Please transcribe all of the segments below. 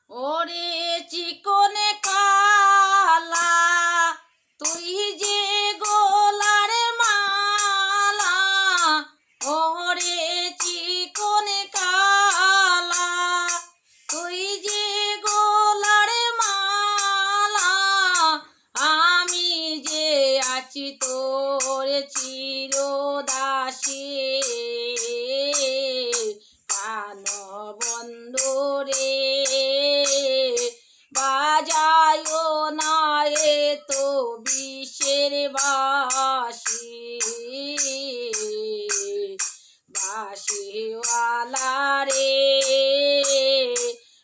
ওরে চিকনে কালা তুই যে গোলার মালা, ওরে চিকনে কালা তুই যে গোলার মালা, আমি যে আছি তোর চিরদাসী প্রাণ বন্ধু রে, বাজায়ো না এ তো বিষের বাঁশি, বাঁশিওয়ালা রে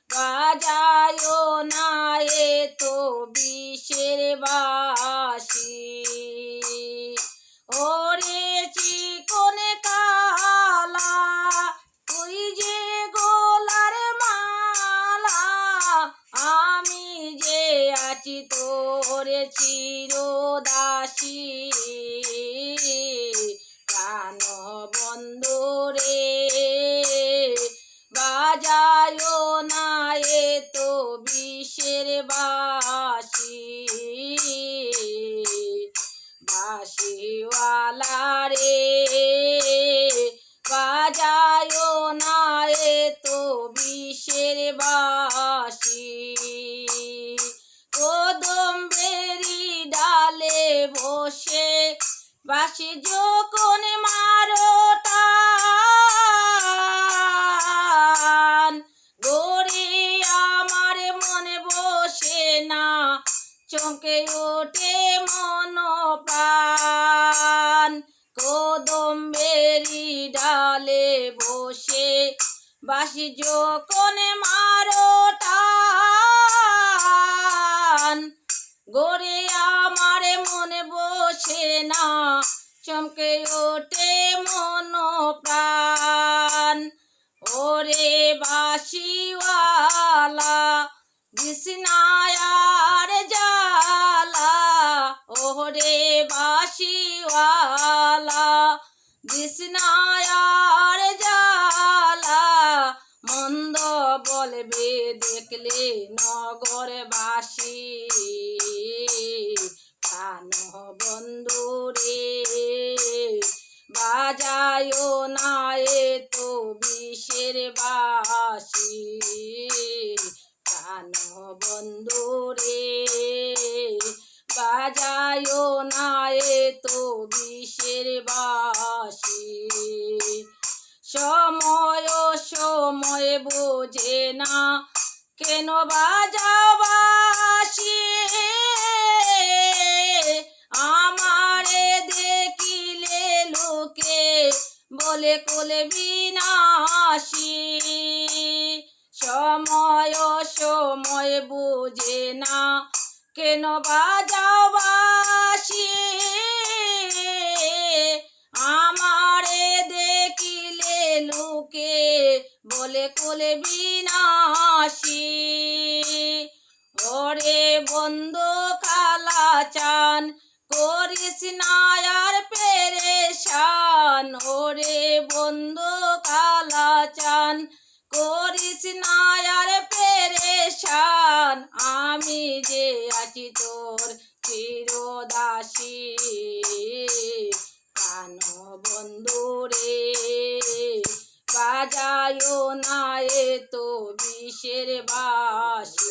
বাজায়ো না এ তো বিষের বাঁশি। ওরে চিকনে কালা তুই যে গোলার মালা, আমি যে আছি তোর চিরদাসী প্রাণ বন্ধু রে, বাজায়ো না এ তো বিষের বাঁশি, বাঁশিওয়ালা রে বাজায়ো না এ তো বিষের বাঁশি। কদম্বেরি ডালে বসে বাঁশি যখন মারো টান, গড়ে আমার মনে বসে না চমকে ওঠে মন প্রাণ, কদম্বেরি ডালে বসে বাঁশি যখন মারো টান, গড়ে আমার মনে বসে না চমকে ওঠে মন প্রাণ। ওরে বাঁশিওয়ালা বিষ্ণায়ার জালা, ওরে বাঁশিওয়ালা বিষ্ণায়ার জালা, মন্দ বলবে দেখলে নগরবাসী প্রাণ বন্ধু রে, বাজায়ো না এ তো বিষের বাঁশি প্রাণ বন্ধু রে, বাজায়ো না এ তো বিষের বাঁশি। সময় সময় বোঝে না কেন বাজাও বাঁশি, আমারে দেখিলে লোকে বলে কোলে বিনাশী, সময় সময় বোঝে না কেন বাজাও বাঁশি, আমারে দেখিলে লোকে বলে কোলে বিনাশী। ওরে বন্ধু কালা চান করিস না আর পেরেশান, ওরে বন্ধু কালা চান করিস না আর পেরেশান, আমি যে আছি তোর চিরদাসী প্রাণ বন্ধু রে, বাজায়ো না এ তো বিষের বাঁশি।